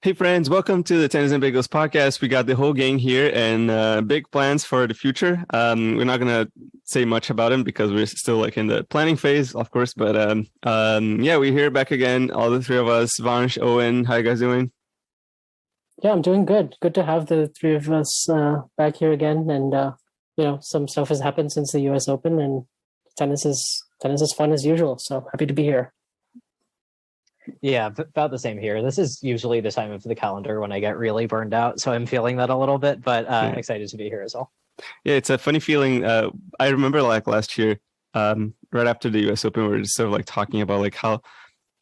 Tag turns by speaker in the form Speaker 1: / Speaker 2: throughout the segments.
Speaker 1: Hey friends, welcome to the Tennis and Bagels podcast. We got the whole gang here and big plans for the future. We're not gonna say much about them because we're still like in the planning phase, of course. But yeah, we're here back again, all the three of us. Vansh, Owen, how you guys doing?
Speaker 2: Yeah, I'm doing good. Good to have the three of us back here again. And some stuff has happened since the U.S. Open, and tennis is fun as usual. So happy to be here.
Speaker 3: Yeah, about the same here. This is usually the time of the calendar when I get really burned out, so I'm feeling that a little bit, but excited to be here as well.
Speaker 1: Yeah, it's a funny feeling. I remember like last year, right after the U.S. Open, we were just sort of like talking about like how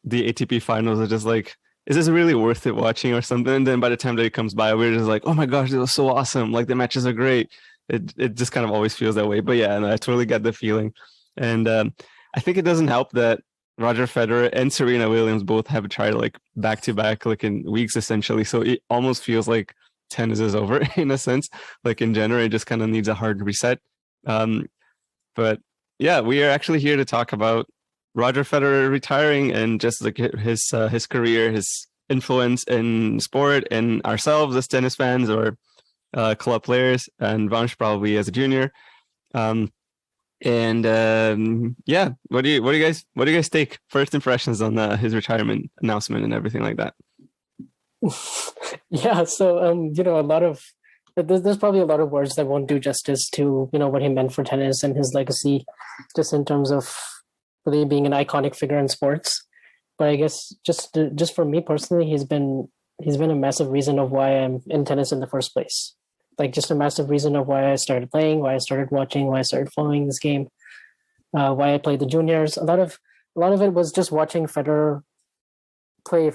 Speaker 1: the ATP finals are just like, is this really worth it watching or something? And then by the time that it comes by, we're just like, oh my gosh, it was so awesome. Like the matches are great. It just kind of always feels that way. But yeah, and I totally get the feeling. And I think it doesn't help that Roger Federer and Serena Williams both have tried like back to back, like in weeks essentially. So it almost feels like tennis is over in a sense. Like in January, it just kind of needs a hard reset. But yeah, we are actually here to talk about Roger Federer retiring and just like his career, his influence in sport, and ourselves as tennis fans or club players, and Vansh probably as a junior. Yeah, what do you guys take? First impressions on his retirement announcement and everything like that.
Speaker 2: Yeah, so a lot of there's probably a lot of words that won't do justice to what he meant for tennis and his legacy, just in terms of really being an iconic figure in sports. But I guess just for me personally, he's been a massive reason of why I'm in tennis in the first place. Like just a massive reason of why I started playing, why I started watching, why I started following this game, why I played the juniors. A lot of it was just watching Federer play.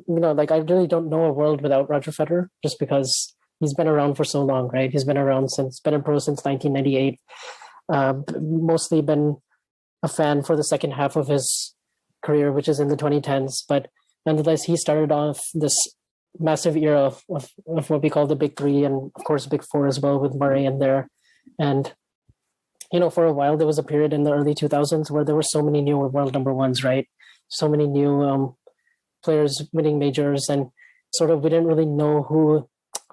Speaker 2: Like I really don't know a world without Roger Federer, just because he's been around for so long, right? He's been a pro since 1998. Mostly been a fan for the second half of his career, which is in the 2010s. But nonetheless, he started off this massive era of what we call the big three, and of course big four as well, with Murray in there. And for a while there was a period in the early 2000s where there were so many new world number ones, right? So many new players winning majors, and sort of we didn't really know who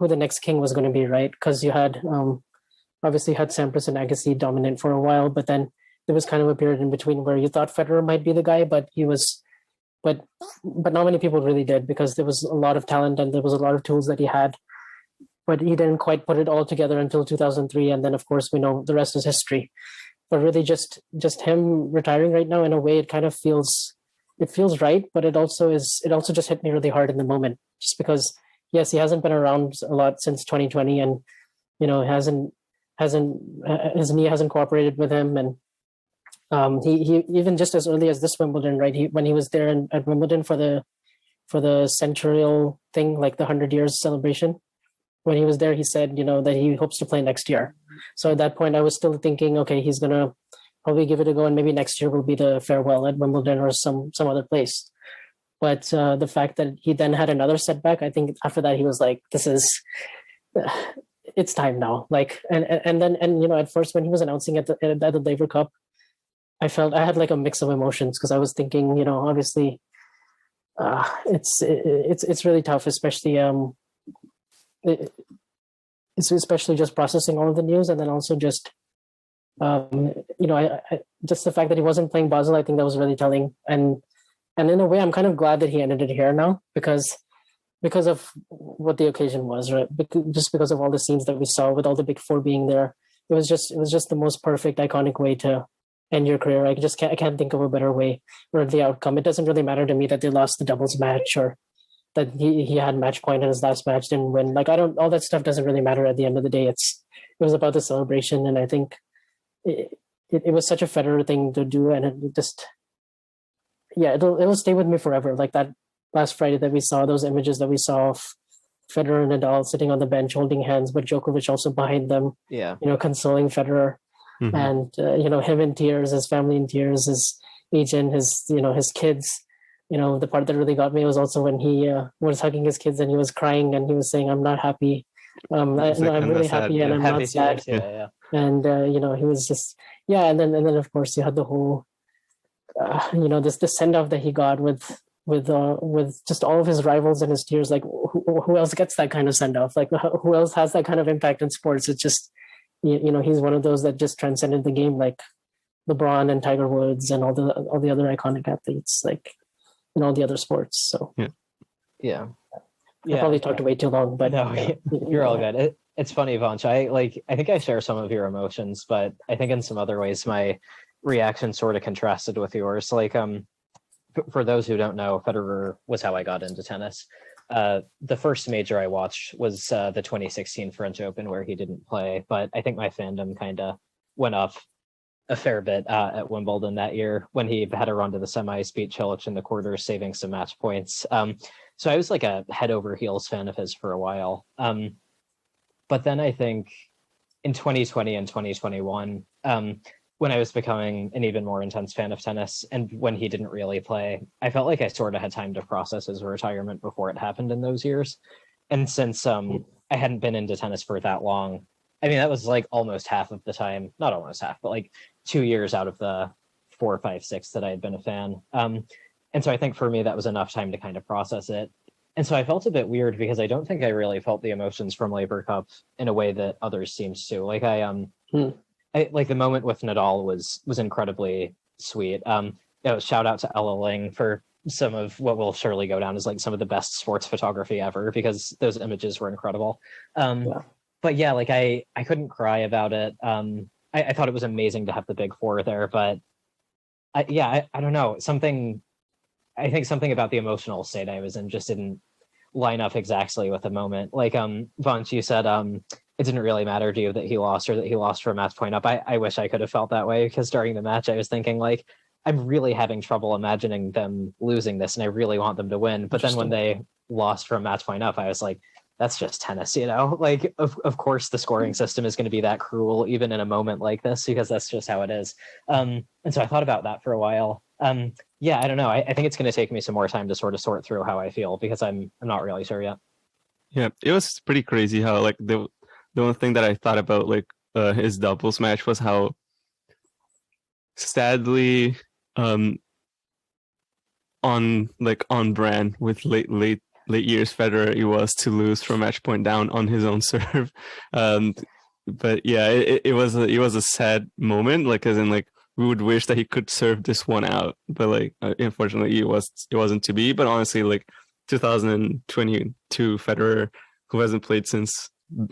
Speaker 2: the next king was going to be, right? Because you had obviously had Sampras and Agassi dominant for a while, but then there was kind of a period in between where you thought Federer might be the guy, but not many people really did, because there was a lot of talent and there was a lot of tools that he had, but he didn't quite put it all together until 2003. And then of course we know the rest is history. But really just him retiring right now, in a way, it kind of feels right, but it also just hit me really hard in the moment, just because yes, he hasn't been around a lot since 2020, and his knee hasn't cooperated with him. And he even just as early as this Wimbledon, right? When he was there at Wimbledon for the centennial thing, like the 100 years celebration, when he was there, he said, that he hopes to play next year. So at that point, I was still thinking, okay, he's gonna probably give it a go, and maybe next year will be the farewell at Wimbledon or some other place. But the fact that he then had another setback, I think after that he was like, it's time now. Like, and then at first when he was announcing at the Laver Cup, I had like a mix of emotions, because I was thinking, obviously, it's really tough, especially it's especially just processing all of the news, and then also just just the fact that he wasn't playing Basel. I think that was really telling, and in a way, I'm kind of glad that he ended it here now, because of what the occasion was, right? Just because of all the scenes that we saw with all the big four being there, it was just the most perfect, iconic way to end your career. I can't think of a better way, or the outcome. It doesn't really matter to me that they lost the doubles match, or that he had match point in his last match, didn't win. Like, all that stuff doesn't really matter at the end of the day. It was about the celebration, and I think it was such a Federer thing to do, and it just, yeah, it'll stay with me forever. Like that last Friday that we saw, those images that we saw of Federer and Nadal sitting on the bench holding hands, but Djokovic also behind them, consoling Federer. Mm-hmm. And him in tears, his family in tears, his agent, his kids. The part that really got me was also when he was hugging his kids and he was crying and he was saying, "I'm not happy. I'm really happy, and I'm not sad."
Speaker 3: Yeah.
Speaker 2: And he was just, and then of course you had the whole this send off that he got with with just all of his rivals and his peers. Like who else gets that kind of send off? Like who else has that kind of impact in sports? It's just he's one of those that just transcended the game, like LeBron and Tiger Woods and all the other iconic athletes, like in all the other sports. So
Speaker 3: yeah.
Speaker 2: I probably talked way too long, but
Speaker 3: no, you're all good. It's funny, Vanch. I think I share some of your emotions, but I think in some other ways my reaction sort of contrasted with yours. Like, for those who don't know, Federer was how I got into tennis. The first major I watched was the 2016 French Open, where he didn't play, but I think my fandom kind of went up a fair bit at Wimbledon that year when he had a run to the semis, beat Cilic in the quarters, saving some match points. So I was like a head over heels fan of his for a while. But then I think in 2020 and 2021, when I was becoming an even more intense fan of tennis and when he didn't really play, I felt like I sort of had time to process his retirement before it happened in those years. And since I hadn't been into tennis for that long, I mean, that was like almost half of the time, not almost half, but like 2 years out of the 4, 5, 6 that I had been a fan. And so I think for me, that was enough time to kind of process it. And so I felt a bit weird because I don't think I really felt the emotions from Laver Cup in a way that others seemed to. Like I like the moment with Nadal was incredibly sweet. Shout out to Ella Ling for some of what will surely go down as like some of the best sports photography ever, because those images were incredible. But yeah, like I couldn't cry about it. I thought it was amazing to have the big four there, but I don't know, I think something about the emotional state I was in just didn't line up exactly with the moment. Like Vanch, you said it didn't really matter to you that he lost or that he lost for a match point up. I wish I could have felt that way, because during the match I was thinking like, I'm really having trouble imagining them losing this and I really want them to win. But then when they lost from match point up, I was like, that's just tennis, like of course the scoring system is going to be that cruel even in a moment like this, because that's just how it is. And so I thought about that for a while. I don't know. I think it's going to take me some more time to sort of sort through how I feel, because I'm not really sure yet.
Speaker 1: Yeah, it was pretty crazy how like the one thing that I thought about like his doubles match was how sadly on brand with late years Federer he was to lose from match point down on his own serve. But yeah, it was a sad moment, like as in like we would wish that he could serve this one out, but like unfortunately it wasn't to be. But honestly, like 2022 Federer, who hasn't played since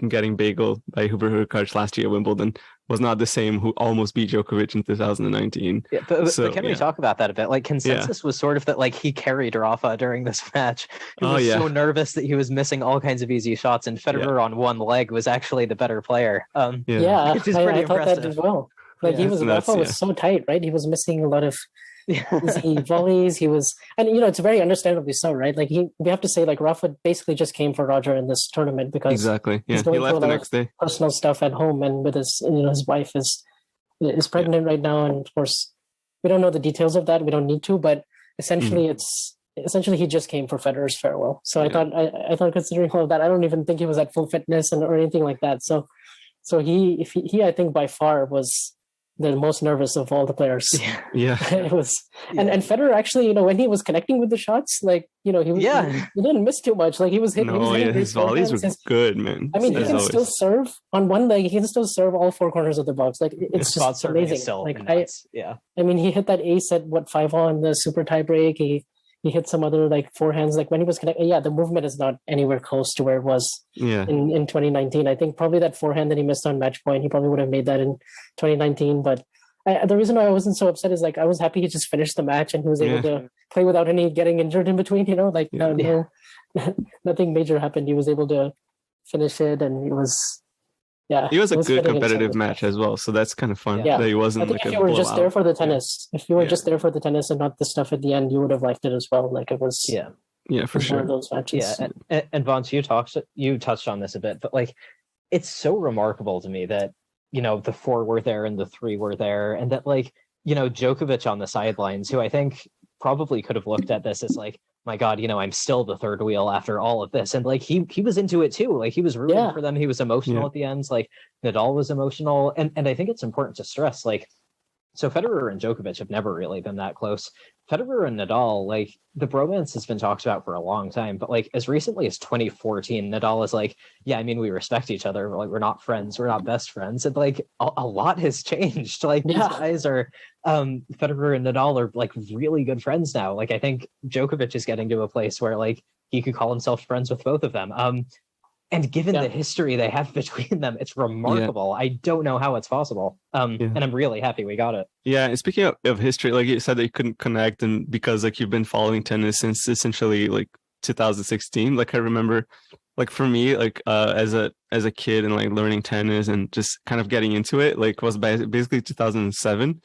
Speaker 1: getting bageled by Hubert Hurkacz last year at Wimbledon, was not the same who almost beat Djokovic in 2019.
Speaker 3: Yeah, but can we talk about that a bit? Like consensus was sort of that like he carried Rafa during this match. He was so nervous that he was missing all kinds of easy shots, and Federer on one leg was actually the better player. Which is pretty
Speaker 2: I thought that as well. Like Rafa was so tight, right? He was missing a lot of easy volleys. He was, and it's very understandably so, right? Like we have to say, like Rafa basically just came for Roger in this tournament because he's going
Speaker 1: he left
Speaker 2: through
Speaker 1: the next day.
Speaker 2: Personal stuff at home, and with his, his wife is pregnant right now, and of course we don't know the details of that. We don't need to, but essentially he just came for Federer's farewell. So I thought considering all of that, I don't even think he was at full fitness or anything like that. So he I think by far was the most nervous of all the players. It was, and Federer actually, when he was connecting with the shots, like he didn't miss too much. Like he was hitting.
Speaker 1: His volleys were good, man.
Speaker 2: I mean, he can still serve on one leg. He can still serve all four corners of the box. Like it's just amazing. Like I mean, he hit that ace at 5-all in the super tie break. He hit some other like forehands. Like when he was connecting, the movement is not anywhere close to where it was in 2019. I think probably that forehand that he missed on match point, he probably would have made that in 2019. But the reason why I wasn't so upset is like I was happy he just finished the match and he was able to play without any getting injured in between. No, nothing major happened. He was able to finish it, and it was. Yeah,
Speaker 1: it was a good competitive match as well, so that's kind of fun. That he wasn't like
Speaker 2: if you were just there for the tennis, if you were just there for the tennis and not the stuff at the end, you would have liked it as well. Like it was,
Speaker 1: for sure.
Speaker 2: One of those matches.
Speaker 3: And Vanch, you touched on this a bit, but like it's so remarkable to me that the 4 were there and the 3 were there, and that like Djokovic on the sidelines, who I think probably could have looked at this as like, my God, I'm still the third wheel after all of this. And like, he was into it too. Like he was rooting for them. He was emotional at the end. Like Nadal was emotional. And I think it's important to stress, like So Federer and Djokovic have never really been that close. Federer and Nadal, like, the bromance has been talked about for a long time, but like as recently as 2014, Nadal is like, yeah, I mean, we respect each other, but like we're not friends, we're not best friends. And like a lot has changed. Like these guys are Federer and Nadal are like really good friends now. Like I think Djokovic is getting to a place where like he could call himself friends with both of them. And given the history they have between them, it's remarkable. I don't know how it's possible. And I'm really happy we got it.
Speaker 1: Yeah, and speaking of history, like you said that you couldn't connect, and because like you've been following tennis since essentially like 2016. Like I remember, like for me, like as a kid and like learning tennis and just kind of getting into it, like was basically 2007,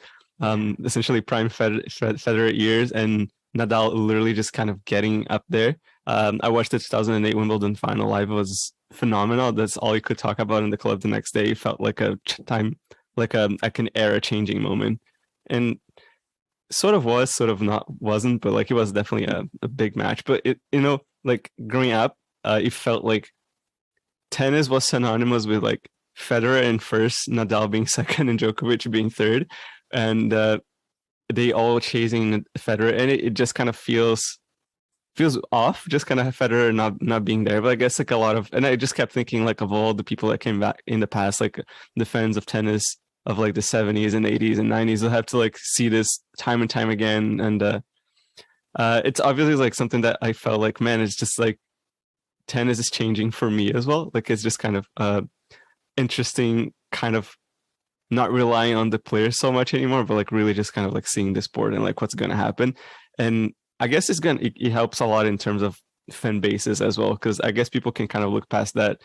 Speaker 1: essentially prime Federer years, and Nadal literally just kind of getting up there. I watched the 2008 Wimbledon final live. It was phenomenal. That's all you could talk about in the club the next day. It felt like a time, like an era changing moment, and sort of was, sort of wasn't, but like it was definitely a big match. But it, like growing up, it felt like tennis was synonymous with like Federer in first, Nadal being second, and Djokovic being third, and they all chasing Federer, and it just kind of feels off, just kind of Federer not being there. But I guess like a lot of, and I just kept thinking like of all the people that came back in the past, like the fans of tennis of like the 70s and 80s and 90s will have to like see this time and time again. And it's obviously like something that I felt like, man, it's just like tennis is changing for me as well. Like it's just kind of interesting, kind of not relying on the players so much anymore, but like really just kind of like seeing the sport and like what's going to happen. And I guess it helps a lot in terms of fan bases as well, because I guess people can kind of look past that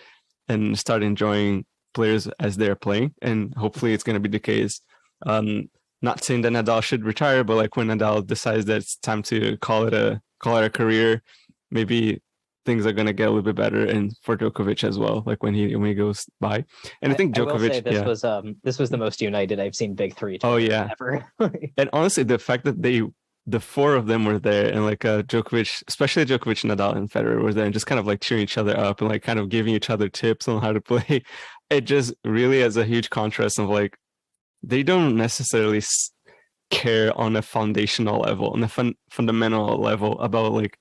Speaker 1: and start enjoying players as they're playing, and hopefully it's going to be the case. Not saying that Nadal should retire, but like when Nadal decides that it's time to call it a career, maybe things are going to get a little bit better, and for Djokovic as well, like when he goes by. And I think Djokovic,
Speaker 3: I will say this was the most united I've seen Big Three ever.
Speaker 1: And honestly, the fact that the four of them were there, and like Djokovic, especially Djokovic, Nadal, and Federer were there, and just kind of like cheering each other up and like kind of giving each other tips on how to play. It just really has a huge contrast of like they don't necessarily care on a foundational level, on a fundamental level about like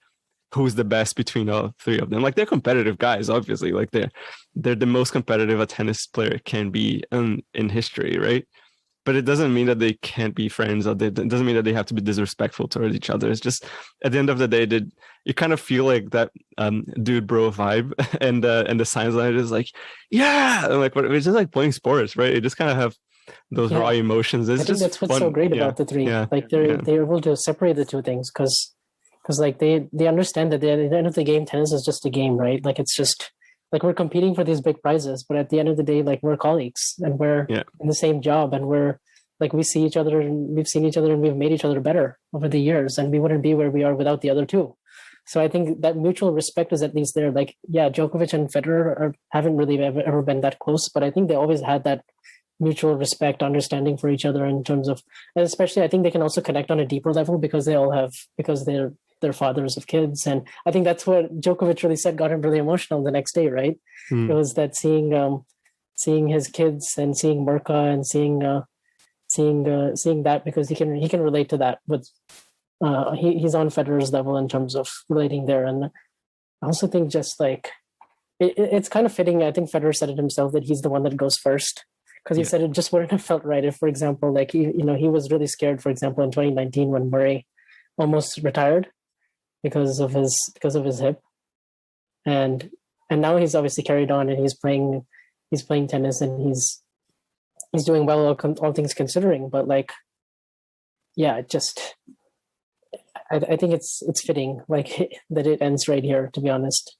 Speaker 1: who's the best between all three of them. Like they're competitive guys, obviously. Like they're the most competitive a tennis player can be in history, right? But it doesn't mean that they can't be friends, or it doesn't mean that they have to be disrespectful towards each other. It's just at the end of the day, you kind of feel like that dude bro vibe, and the signs line is like, yeah, and like it's just like playing sports, right? It just kind of have those raw emotions. It's
Speaker 2: I think that's what's so great about the three. Like they're able to separate the two things because like they understand that at the end of the game, tennis is just a game, right? Like it's just like we're competing for these big prizes, but at the end of the day, like we're colleagues and we're in the same job, and we're like we see each other and we've seen each other and we've made each other better over the years, and we wouldn't be where we are without the other two. So I think that mutual respect is at least there. Like, yeah, Djokovic and Federer haven't really ever been that close, but I think they always had that mutual respect, understanding for each other in terms of, and especially I think they can also connect on a deeper level because they're fathers of kids. And I think that's what Djokovic really said got him really emotional the next day, right? It was that seeing his kids and seeing Mirka and seeing that, because he can relate to that with he's on Federer's level in terms of relating there. And I also think just like it's kind of fitting. I think Federer said it himself that he's the one that goes first, because he said it just wouldn't have felt right if, for example, like he was really scared, for example, in 2019 when Murray almost retired because of his hip, and now he's obviously carried on and he's playing tennis and he's doing well, all things considering. But like, yeah, I think it's fitting like that it ends right here, to be honest.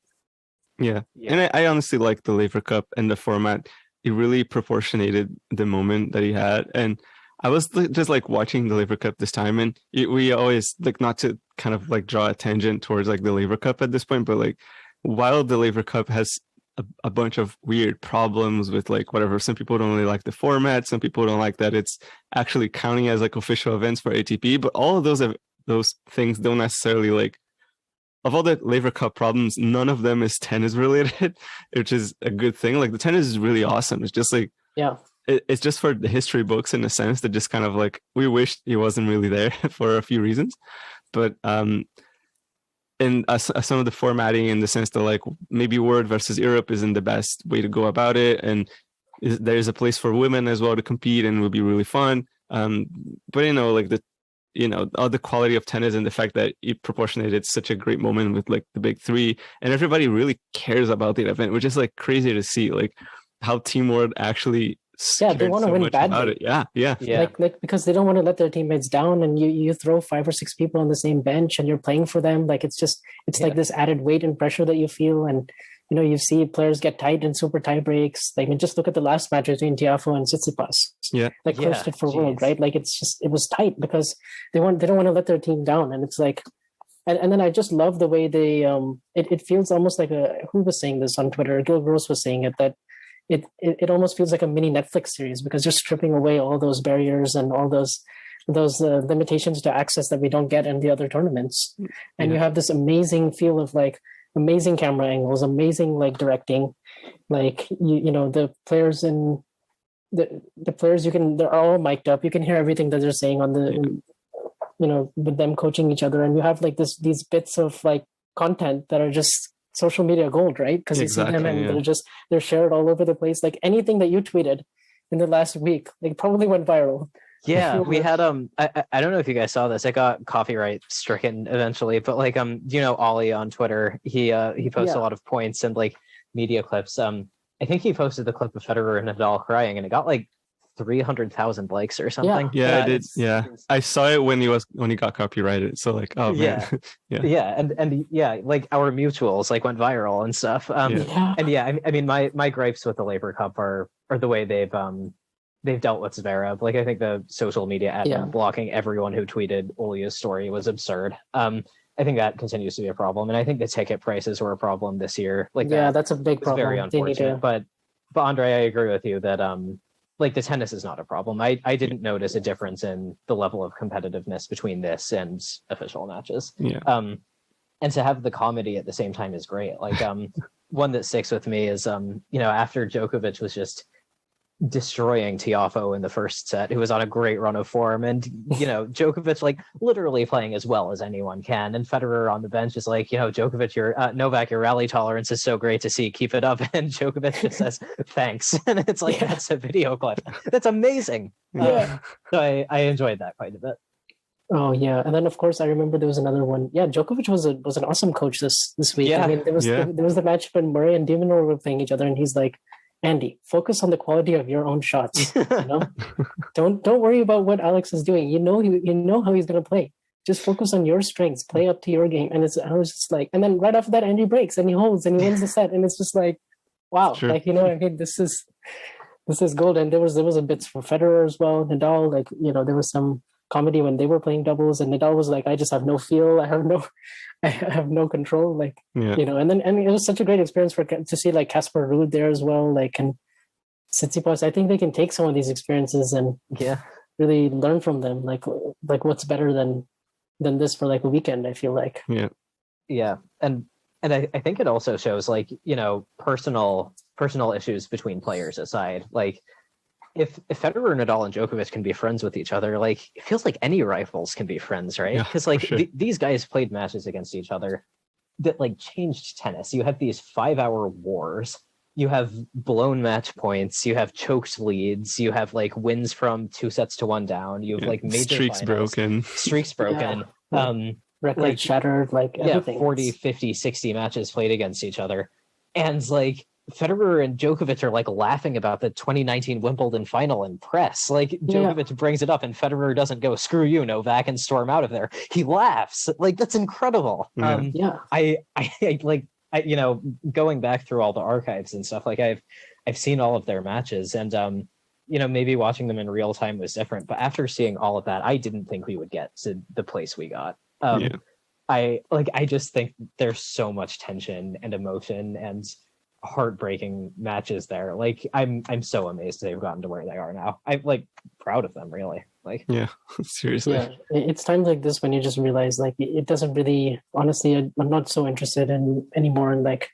Speaker 1: Yeah. And I honestly like the Laver Cup and the format. It really proportionated the moment that he had. And I was just like watching the Laver Cup this time, and we always like, not to kind of like draw a tangent towards like the Laver Cup at this point, but like while the Laver Cup has a bunch of weird problems with like whatever, some people don't really like the format, some people don't like that it's actually counting as like official events for ATP, but all of those things don't necessarily, like, of all the Laver Cup problems, none of them is tennis related, which is a good thing. Like the tennis is really awesome. It's just like, it's just for the history books in a sense that just kind of like we wish he wasn't really there for a few reasons, but in some of the formatting in the sense that like maybe World versus Europe isn't the best way to go about it, and there's a place for women as well to compete and it would be really fun. But like all the quality of tennis and the fact that it proportionated such a great moment with like the big three and everybody really cares about the event, which is like crazy to see like how Team World actually
Speaker 2: they want to win badly.
Speaker 1: Yeah.
Speaker 2: Like because they don't want to let their teammates down, and you throw 5 or 6 people on the same bench and you're playing for them. Like it's like this added weight and pressure that you feel, and you see players get tight in super tie breaks. Like, just look at the last match between Tiafoe and Tsitsipas.
Speaker 1: Yeah,
Speaker 2: like clinched it for World, right? Like it was tight because they don't want to let their team down, and it's like, and then I just love the way they it feels almost like who was saying this on Twitter? Gil Gross was saying it, that it almost feels like a mini Netflix series because you're stripping away all those barriers and all those limitations to access that we don't get in the other tournaments, and you have this amazing feel of like amazing camera angles, amazing like directing, like the players in the players they're all mic'd up, you can hear everything that they're saying on the with them coaching each other, and you have like these bits of like content that are just social media gold, right? Because you see them and they're shared all over the place. Like anything that you tweeted in the last week, like probably went viral.
Speaker 3: Yeah, we had I don't know if you guys saw this. It got copyright stricken eventually, but like Ollie on Twitter, he posts a lot of points and like media clips. I think he posted the clip of Federer and Nadal crying, and it got like 300,000 likes or something.
Speaker 1: Yeah, I did. Yeah, I saw it when he got copyrighted. So like, oh man,
Speaker 3: and like our mutuals like went viral and stuff. I mean, my gripes with the Laver Cup are the way they've dealt with Zverev. Like, I think the social media admin blocking everyone who tweeted Olia's story was absurd. I think that continues to be a problem, and I think the ticket prices were a problem this year. Like,
Speaker 2: that's a big problem.
Speaker 3: Very unfortunate. But Andre, I agree with you that like the tennis is not a problem. I didn't notice a difference in the level of competitiveness between this and official matches.
Speaker 1: Yeah.
Speaker 3: And to have the comedy at the same time is great. Like one that sticks with me is after Djokovic was just destroying Tiafoe in the first set, who was on a great run of form, and Djokovic like literally playing as well as anyone can, and Federer on the bench is like, Djokovic, Novak, your rally tolerance is so great to see, keep it up, and Djokovic just says thanks, and it's like that's a video clip. That's amazing. So I enjoyed that quite a bit.
Speaker 2: Oh yeah, and then of course I remember there was another one. Yeah, Djokovic was an awesome coach this week.
Speaker 3: Yeah.
Speaker 2: I mean, there was the match when Murray and Demonor were playing each other, and he's like, Andy, focus on the quality of your own shots. Don't worry about what Alex is doing. You know how he's going to play. Just focus on your strengths. Play up to your game. And I was just like, and then right after that, Andy breaks and he holds and he wins the set. And it's just like, wow, sure. Like this is gold. And there was a bit for Federer as well. Nadal, like there was some comedy when they were playing doubles, and Nadal was like, I just have no feel. I have no control, like, and it was such a great experience to see like Casper Ruud there as well, like, and Tsitsipas. I think they can take some of these experiences and really learn from them, like what's better than this for like a weekend, I feel like.
Speaker 3: And I think it also shows like personal issues between players aside, like if Federer, Nadal, and Djokovic can be friends with each other, like it feels like any rivals can be friends, right? Because these guys played matches against each other that like changed tennis. You have these 5-hour wars. You have blown match points. You have choked leads. You have like wins from 2 sets to 1 down. You have like major streaks broken.
Speaker 2: Record shattered. Like everything.
Speaker 3: 40, 50, 60 matches played against each other, and like Federer and Djokovic are like laughing about the 2019 Wimbledon final in press. Like Djokovic brings it up and Federer doesn't go, screw you, Novak, and storm out of there. He laughs. Like, that's incredible. I going back through all the archives and stuff, like I've seen all of their matches, and maybe watching them in real time was different, but after seeing all of that, I didn't think we would get to the place we got. I just think there's so much tension and emotion and heartbreaking matches there. Like I'm so amazed they've gotten to where they are now. I'm like proud of them, really. Like
Speaker 1: seriously.
Speaker 2: It's times like this when you just realize like it doesn't really, honestly, I'm not so interested in anymore in like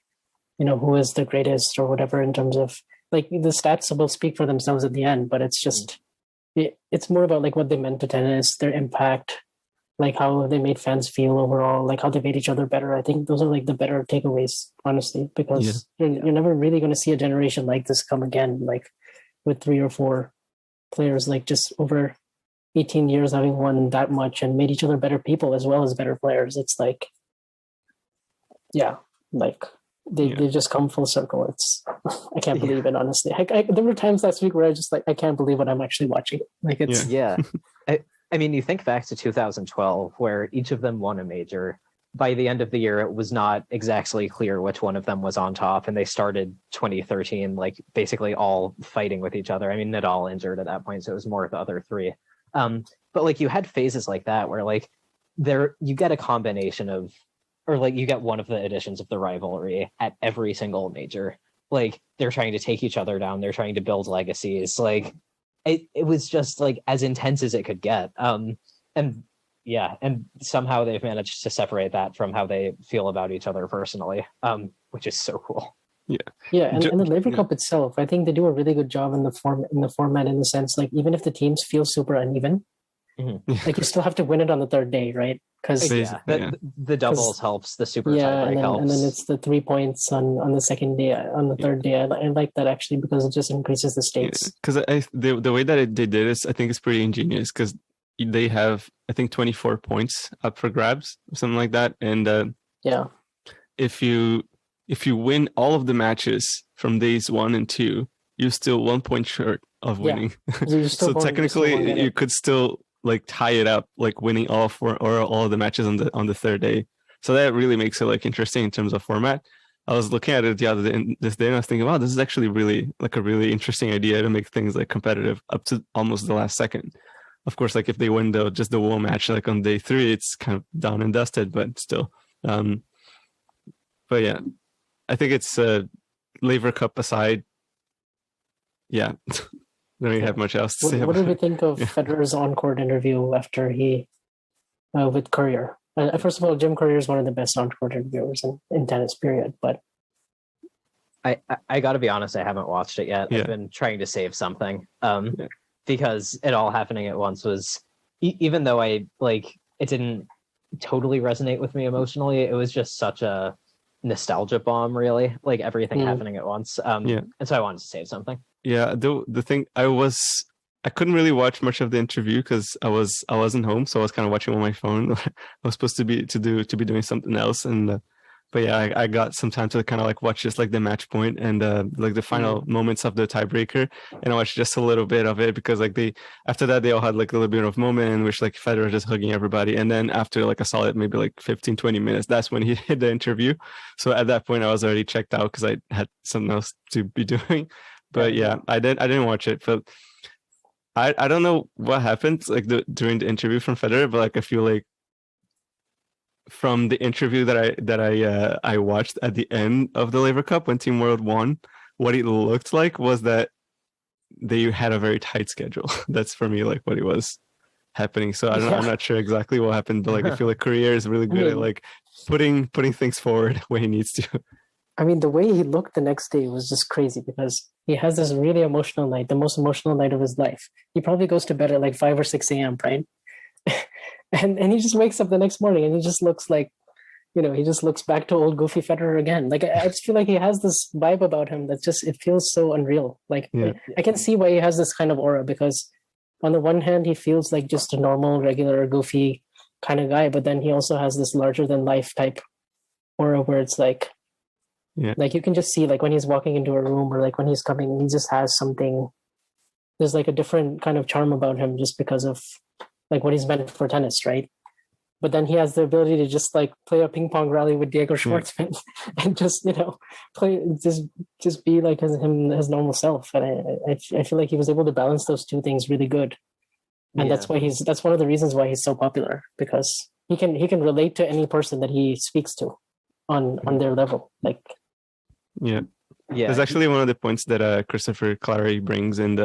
Speaker 2: who is the greatest or whatever in terms of like the stats will speak for themselves at the end, but it's just it's more about like what they meant to tennis, their impact, like how they made fans feel overall, like how they made each other better. I think those are like the better takeaways, honestly, because you're never really going to see a generation like this come again, like with 3 or 4 players, like just over 18 years having won that much and made each other better people as well as better players. It's like, like they just come full circle. It's I can't believe it, honestly. There were times last week where I just like I can't believe what I'm actually watching. Like it's
Speaker 3: I mean, you think back to 2012 where each of them won a major. By the end of the year, it was not exactly clear which one of them was on top, and they started 2013 like basically all fighting with each other. I mean, Nadal injured at that point, so it was more of the other 3. But like you had phases like that where like you get a combination of, or like you get one of the editions of the rivalry at every single major. Like they're trying to take each other down, they're trying to build legacies. Like it was just like as intense as it could get. And somehow they've managed to separate that from how they feel about each other personally, which is so cool.
Speaker 2: And the Laver Cup itself, I think they do a really good job in the format in the sense like even if the teams feel super uneven, like you still have to win it on the 3rd day, right? Because
Speaker 3: the doubles helps, the super tiebreak helps,
Speaker 2: and then it's the 3 points on the 2nd day, on the 3rd day. I like that actually because it just increases the stakes.
Speaker 1: Because the way that they did it, I think it's pretty ingenious because they have I think 24 points up for grabs, something like that, and if you win all of the matches from days 1 and 2, you're still 1 point short of winning. So technically, you could still like tie it up, like winning all 4 or all of the matches on the 3rd day. So that really makes it like interesting in terms of format. I was looking at it this day, and I was thinking, wow, this is actually really like a really interesting idea to make things like competitive up to almost the last second. Of course, like if they win just the one match like on day 3, it's kind of done and dusted, but still. But yeah, I think it's Laver Cup aside. Yeah. Don't really have much else to say.
Speaker 2: What did we think of Federer's on-court interview after he with Courier? First of all, Jim Courier is one of the best on-court interviewers in tennis, period. But
Speaker 3: I got to be honest, I haven't watched it yet. I've been trying to save something because it all happening at once was, even though I like it didn't totally resonate with me emotionally, it was just such a nostalgia bomb, really, like everything happening at once. And so I wanted to save something.
Speaker 1: Yeah, the thing I couldn't really watch much of the interview because I wasn't home, so I was kind of watching on my phone. I was supposed to be doing something else, and but yeah, I got some time to kind of like watch just like the match point and like the final moments of the tiebreaker, and I watched just a little bit of it because like after that they all had like a little bit of moment in which like Federer just hugging everybody, and then after like a solid maybe like 15-20 minutes, that's when he did the interview. So at that point I was already checked out because I had something else to be doing. But yeah, I didn't watch it, but I don't know what happened like during the interview from Federer, but like I feel like from the interview that I watched at the end of the Laver Cup when Team World won, what it looked like was that they had a very tight schedule. That's for me like what it was happening. So I'm not sure exactly what happened, but like I feel like Courier is really good at like putting things forward when he needs to.
Speaker 2: I mean, the way he looked the next day was just crazy because he has this really emotional night, the most emotional night of his life. He probably goes to bed at like 5 or 6 a.m., right? and he just wakes up the next morning and he just looks like, he just looks back to old goofy Federer again. Like, I just feel like he has this vibe about him that just, it feels so unreal. Like, I can see why he has this kind of aura because on the one hand, he feels like just a normal, regular, goofy kind of guy, but then he also has this larger than life type aura where it's like, like you can just see like when he's walking into a room or like when he's coming, he just has something. There's like a different kind of charm about him just because of like what he's meant for tennis, right? But then he has the ability to just like play a ping pong rally with Diego Schwartzman and just play just be like his normal self. And I feel like he was able to balance those two things really good, and that's one of the reasons why he's so popular because he can relate to any person that he speaks to on their level, like.
Speaker 1: Yeah. There's actually one of the points that Christopher Clary brings in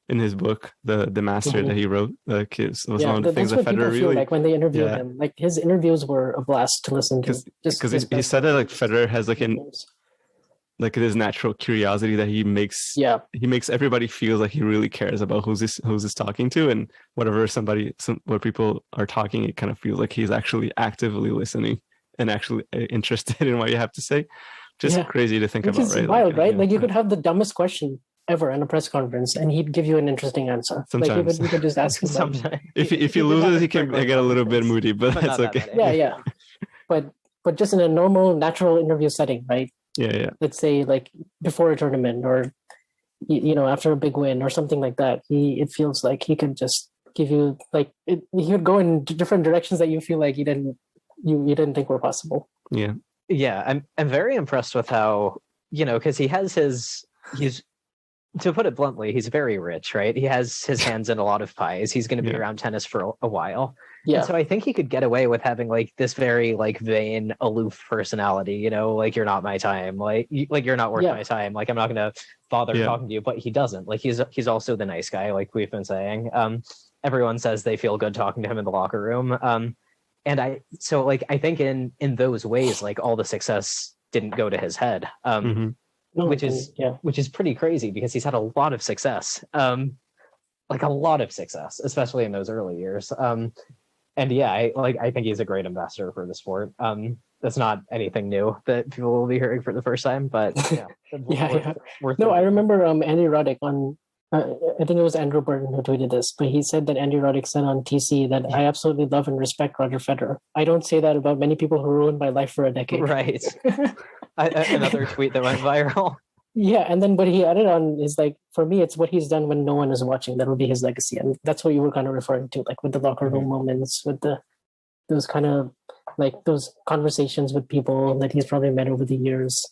Speaker 1: his book, the Master that he wrote. Like it was one of the things that Federer really
Speaker 2: like when they interviewed him. Like his interviews were a blast to listen to.
Speaker 1: Because he said that like Federer has like
Speaker 2: Yeah.
Speaker 1: this natural curiosity that he makes everybody feel like he really cares about who's this talking to, and whatever what people are talking, it kind of feels like he's actually actively listening and actually interested in what you have to say. Just crazy to think
Speaker 2: Which
Speaker 1: about,
Speaker 2: is
Speaker 1: right?
Speaker 2: wild, right? Like you could have the dumbest question ever in a press conference, and he'd give you an interesting answer.
Speaker 1: Sometimes.
Speaker 2: Like you could just ask him.
Speaker 3: Sometimes.
Speaker 1: If he loses, he can get a little bit moody, but that's okay.
Speaker 2: Yeah. But just in a normal, natural interview setting, right?
Speaker 1: Yeah.
Speaker 2: Let's say like before a tournament, or after a big win or something like that. It feels like he could just give you he would go in different directions that you feel like you didn't think were possible.
Speaker 3: Yeah, I'm very impressed with how, because he's, to put it bluntly, he's very rich, right? He has his hands in a lot of pies. He's going to be around tennis for a while.
Speaker 2: Yeah.
Speaker 3: And so I think he could get away with having this very vain, aloof personality, like you're not my time, you're not worth my time. I'm not going to bother talking to you, but he doesn't. He's also the nice guy, like we've been saying. Everyone says they feel good talking to him in the locker room. And I think in those ways, all the success didn't go to his head, which is pretty crazy because he's had a lot of success, a lot of success, especially in those early years. And I think he's a great ambassador for the sport. That's not anything new that people will be hearing for the first time, but
Speaker 2: I remember Andy Roddick on. I think it was Andrew Burton who tweeted this, but he said that Andy Roddick said on TC that I absolutely love and respect Roger Federer. I don't say that about many people who ruined my life for a decade.
Speaker 3: Right. Another tweet that went viral.
Speaker 2: Yeah, and then what he added on is for me, it's what he's done when no one is watching. That will be his legacy, and that's what you were kind of referring to, with the locker room moments, with those kind of those conversations with people that he's probably met over the years,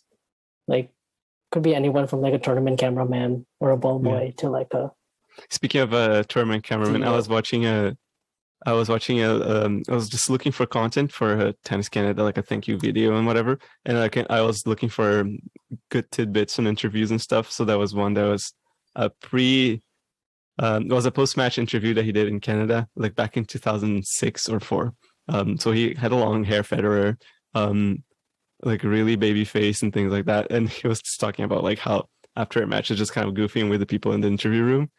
Speaker 2: could be anyone from a tournament cameraman or a ball boy to a.
Speaker 1: Speaking of a tournament cameraman, I was just looking for content for Tennis Canada, a thank you video and whatever, and I was looking for good tidbits and interviews and stuff. So that was one that was it was a post-match interview that he did in Canada, back in 2006 or 4. So he had a long hair, Federer, really baby face and things like that, and he was just talking about how after a match is just kind of goofing with the people in the interview room,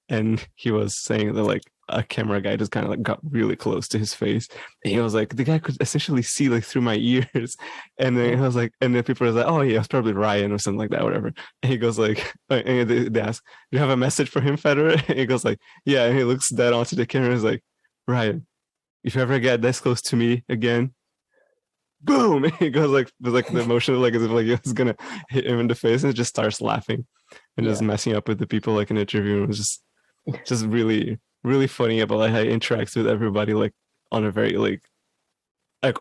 Speaker 1: and he was saying that a camera guy just kind of got really close to his face, and he was the guy could essentially see through my ears, and then he was and then people were oh yeah, it's probably Ryan or something like that, whatever, and he goes and they ask, do you have a message for him, Federer? And he goes yeah, and he looks dead onto the camera and is Ryan, if you ever get this close to me again, boom, and he goes the emotion as if he was gonna hit him in the face, and just starts laughing and just messing up with the people in the interview. It was just really, really funny about how he interacts with everybody on a very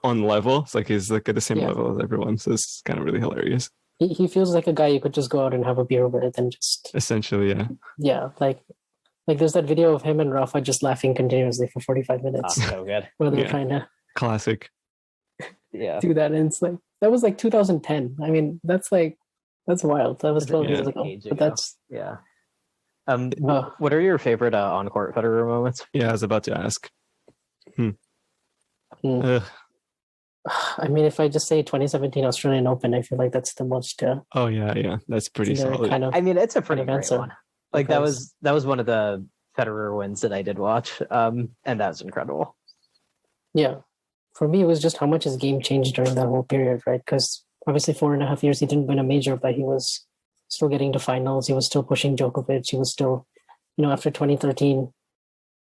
Speaker 1: on level. It's he's at the same level as everyone, so it's kind of really hilarious.
Speaker 2: He feels like a guy you could just go out and have a beer with and just
Speaker 1: essentially
Speaker 2: there's that video of him and Rafa just laughing continuously for 45 minutes.
Speaker 3: Oh, so good.
Speaker 2: Where they're trying to
Speaker 1: classic
Speaker 2: do that, and it's that was 2010. I mean, that's wild. That was 12 years ago. But that's
Speaker 3: what are your favorite on-court Federer moments?
Speaker 1: Yeah, I was about to ask.
Speaker 2: I mean, if I just say 2017 Australian Open, I feel like that's the most.
Speaker 1: Oh yeah, that's pretty solid.
Speaker 3: I mean, it's a pretty great one. That was one of the Federer wins that I did watch, and that was incredible.
Speaker 2: Yeah, for me, it was just how much his game changed during that whole period, right? Because obviously 4.5 years he didn't win a major, but he was still getting to finals. He was still pushing Djokovic. He was still, after 2013,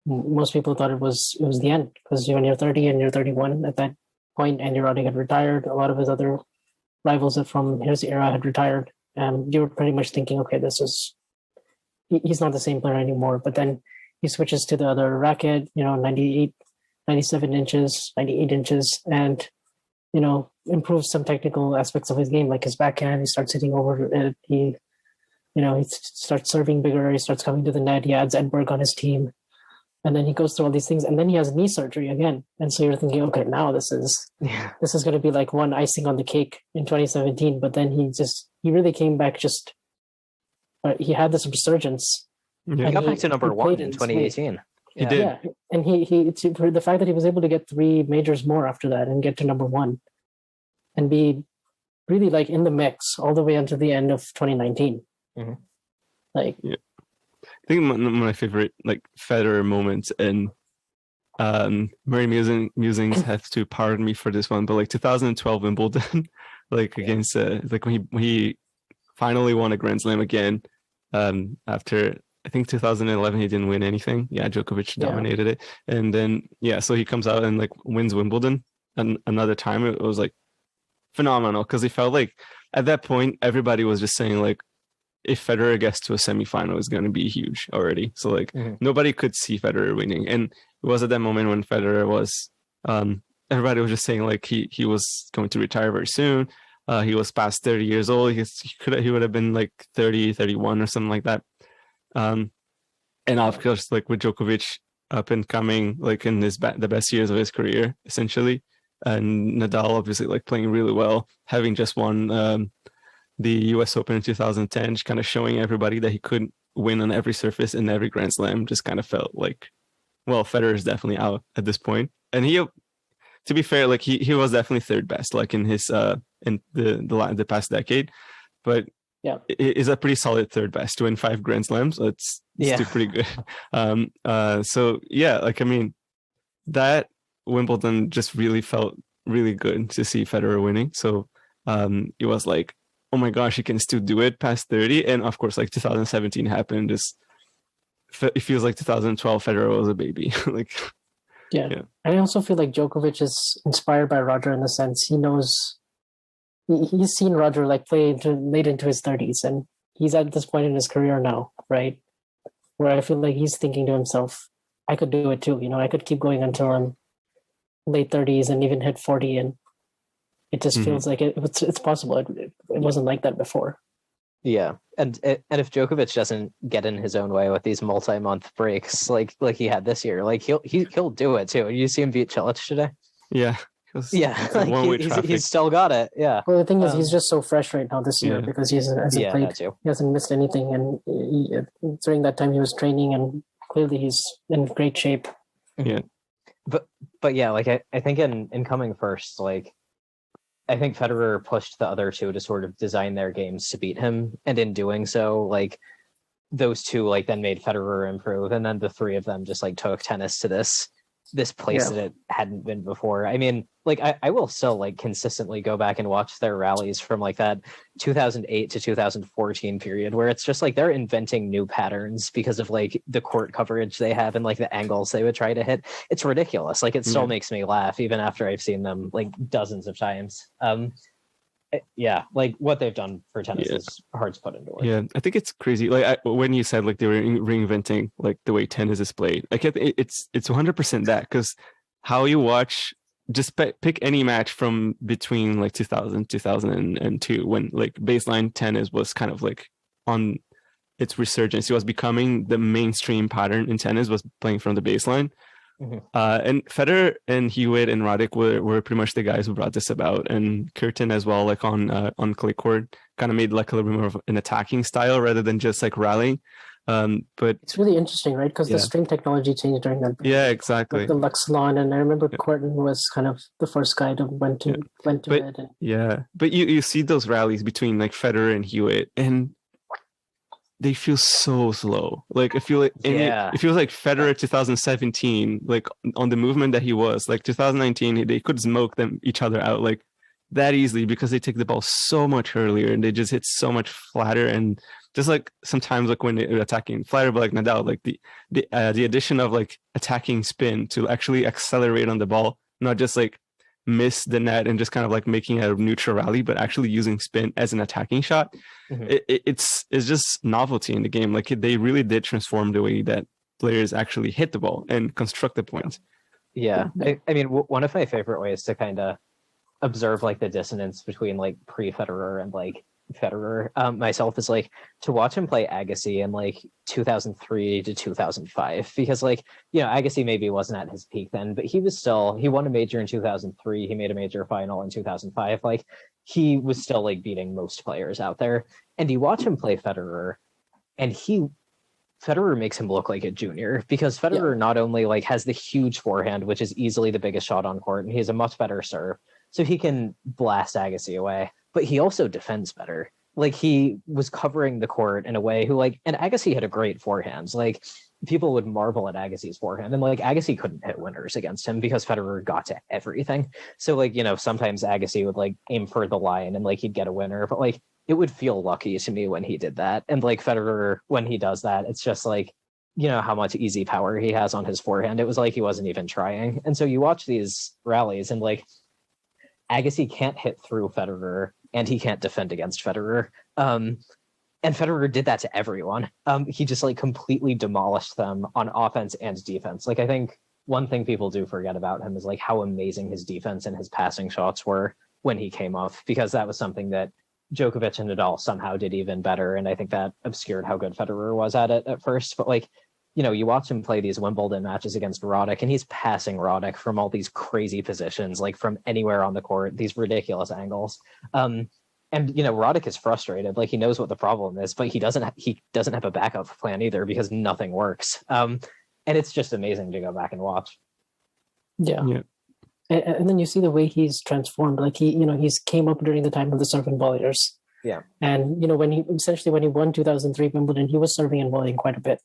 Speaker 2: most people thought it was the end, because when you're 30 and you're 31 at that point, Andy Roddick had retired. A lot of his other rivals from his era had retired, and you were pretty much thinking, okay, he's not the same player anymore. But then he switches to the other racket, 98, 97 inches, 98 inches, and improves some technical aspects of his game, like his backhand. He starts hitting over it. He starts serving bigger. He starts coming to the net. He adds Edberg on his team, and then he goes through all these things. And then he has knee surgery again. And so you're thinking, okay, now this is going to be one icing on the cake in 2017. But then he really came back. He had this resurgence.
Speaker 3: Yeah. He got back to number 1 in 2018.
Speaker 1: He did.
Speaker 2: Yeah, and the fact that he was able to get 3 majors more after that and get to number 1 and be really like in the mix all the way until the end of 2019.
Speaker 3: Mm-hmm.
Speaker 2: Like,
Speaker 1: yeah. I think one of my favorite like Federer moments, and Murray musings have to pardon me for this one, but like 2012 Wimbledon, like against like when he finally won a Grand Slam again, after I think 2011 he didn't win anything. Yeah, Djokovic dominated it, and then so he comes out and like wins Wimbledon, and another time it was like phenomenal, because he felt like at that point everybody was just saying like, if Federer gets to a semifinal, it's going to be huge already. So like nobody could see Federer winning, and it was at that moment when Federer was, everybody was just saying like he was going to retire very soon. He was past 30 years old. He would have been like 30, 31 or something like that. And of course, like with Djokovic up and coming, like in the best years of his career, essentially, and Nadal obviously like playing really well, having just won the US Open in 2010, just kind of showing everybody that he could win on every surface in every Grand Slam. Just kind of felt like, well, Federer is definitely out at this point. And he, to be fair, like he was definitely third best, like in his in the past decade, but it is a pretty solid third best to win 5 Grand Slams. So it's still pretty good. So yeah, like I mean, that Wimbledon just really felt really good to see Federer winning. So it was like, oh my gosh, he can still do it past 30. And of course, like 2017 happened. It feels like 2012 Federer was a baby. like,
Speaker 2: yeah. And I also feel like Djokovic is inspired by Roger in the sense he knows he's seen Roger like play late into his 30s, and he's at this point in his career now, right? Where I feel like he's thinking to himself, I could do it too. I could keep going until I'm late 30s and even hit 40, and it just feels like it's possible. It wasn't like that before.
Speaker 3: Yeah, and if Djokovic doesn't get in his own way with these multi-month breaks like he had this year, like he'll do it too. You see him beat Cilic today.
Speaker 1: Yeah,
Speaker 3: like he's still got it. Yeah.
Speaker 2: Well, the thing is, he's just so fresh right now this year because he hasn't played. He hasn't missed anything, and during that time he was training, and clearly he's in great shape.
Speaker 1: Yeah,
Speaker 3: but yeah, like I think in coming first, like I think Federer pushed the other two to sort of design their games to beat him, and in doing so, like those two like then made Federer improve, and then the three of them just like took tennis to this place that it hadn't been before. I mean, like I will still like consistently go back and watch their rallies from like that 2008 to 2014 period, where it's just like they're inventing new patterns because of like the court coverage they have and like the angles they would try to hit. It's ridiculous. Like it still makes me laugh even after I've seen them like dozens of times. Like what they've done for tennis is hard to put into words.
Speaker 1: Yeah, I think it's crazy. Like when you said like they were reinventing like the way tennis is played, like it's 100% that, because how you watch, just pick any match from between like 2002 when like baseline tennis was kind of like on its resurgence. It was becoming the mainstream pattern in tennis, was playing from the baseline. And Federer and Hewitt and Roddick were pretty much the guys who brought this about, and Curtin as well, like on clay court, kind of made like a little bit more of an attacking style rather than just like rallying. But
Speaker 2: it's really interesting, right? Because the string technology changed during that.
Speaker 1: Yeah, exactly.
Speaker 2: Like the Lux lawn, and I remember Courtney was kind of the first guy to went to it. And...
Speaker 1: but you see those rallies between like Federer and Hewitt, and they feel so slow. Like I feel like it feels like Federer 2017, like on the movement that he was, like 2019, they could smoke each other out like that easily because they take the ball so much earlier and they just hit so much flatter. And just like sometimes like when they're attacking flatter, but like Nadal, like the addition of like attacking spin to actually accelerate on the ball, not just like miss the net and just kind of like making a neutral rally, but actually using spin as an attacking shot. It's just novelty in the game. Like they really did transform the way that players actually hit the ball and construct the points.
Speaker 3: Yeah, I mean, one of my favorite ways to kind of observe like the dissonance between like pre-Federer and like Federer myself is like to watch him play Agassi in like 2003 to 2005, because like, you know, Agassi maybe wasn't at his peak then, but he won a major in 2003. He made a major final in 2005. Like he was still like beating most players out there. And you watch him play Federer, and Federer makes him look like a junior, because Federer not only like has the huge forehand, which is easily the biggest shot on court, and he has a much better serve, so he can blast Agassi away. but he also defends better. Like, he was covering the court in a way who, like, and Agassi had a great forehand. Like, people would marvel at Agassi's forehand, and like Agassi couldn't hit winners against him because Federer got to everything. So like, you know, sometimes Agassi would like aim for the line and like he'd get a winner, but like it would feel lucky to me when he did that. And like Federer, when he does that, it's just like, you know, how much easy power he has on his forehand. It was like he wasn't even trying. And so you watch these rallies and like Agassi can't hit through Federer and he can't defend against Federer. And Federer did that to everyone. He just like completely demolished them on offense and defense. Like, I think one thing people do forget about him is like how amazing his defense and his passing shots were when he came off, because that was something that Djokovic and Nadal somehow did even better. And I think that obscured how good Federer was at it at first. But like, you know, you watch him play these Wimbledon matches against Roddick, and he's passing Roddick from all these crazy positions, like from anywhere on the court, these ridiculous angles. And you know, Roddick is frustrated. Like, he knows what the problem is, but he doesn't have a backup plan either because nothing works. And it's just amazing to go back and watch.
Speaker 2: Yeah. And then you see the way he's transformed. Like, he's came up during the time of the serving volleyers.
Speaker 3: Yeah.
Speaker 2: And you know, when he won 2003 Wimbledon, he was serving and volleying quite a bit,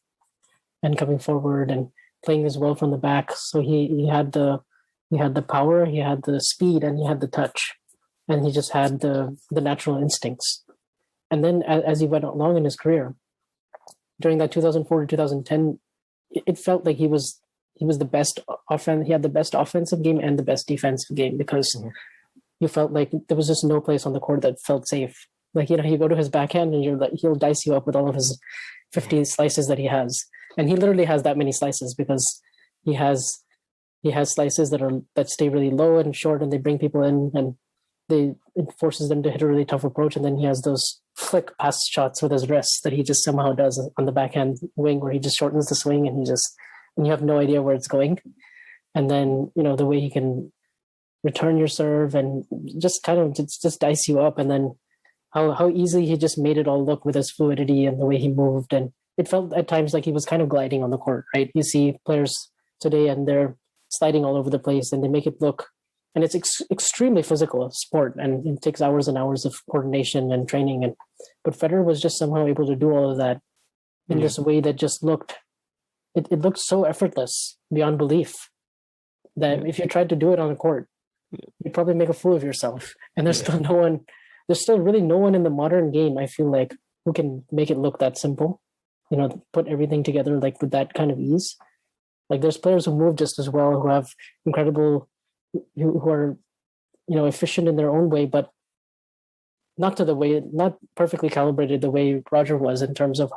Speaker 2: and coming forward and playing as well from the back. So he had the power, he had the speed, and he had the touch. And he just had the natural instincts. And then as he went along in his career, during that 2004 to 2010, it felt like he was the best offense. He had the best offensive game and the best defensive game, because you felt like there was just no place on the court that felt safe. Like, you know, you go to his backhand and you're like, he'll dice you up with all of his 50 slices that he has. And he literally has that many slices because he has slices that stay really low and short, and they bring people in, and it forces them to hit a really tough approach. And then he has those flick pass shots with his wrists that he just somehow does on the backhand wing, where he just shortens the swing and you have no idea where it's going. And then, you know, the way he can return your serve and just kind of just dice you up. And then how easily he just made it all look with his fluidity and the way he moved. And it felt at times like he was kind of gliding on the court, right? You see players today and they're sliding all over the place, and they make it look, and it's extremely physical sport, and it takes hours and hours of coordination and training. But Federer was just somehow able to do all of that in this way that just looked, it looked so effortless beyond belief that if you tried to do it on a court, you'd probably make a fool of yourself. And there's still really no one in the modern game, I feel like, who can make it look that simple, you know, put everything together like with that kind of ease. Like, there's players who move just as well, who have incredible, who are, you know, efficient in their own way, but not perfectly calibrated the way Roger was, in terms of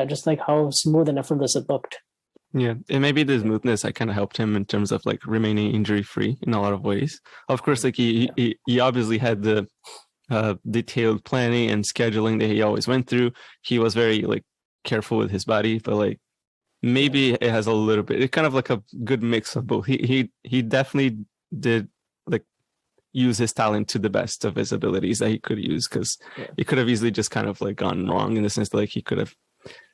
Speaker 2: just like how smooth and effortless it looked.
Speaker 1: Yeah, and maybe the smoothness I kind of helped him in terms of like remaining injury free in a lot of ways. Of course, like he obviously had the detailed planning and scheduling that he always went through. He was very like careful with his body, but like maybe it has a little bit, it's kind of like a good mix of both. He definitely did like use his talent to the best of his abilities that he could use, because it could have easily just kind of like gone wrong in the sense that like he could have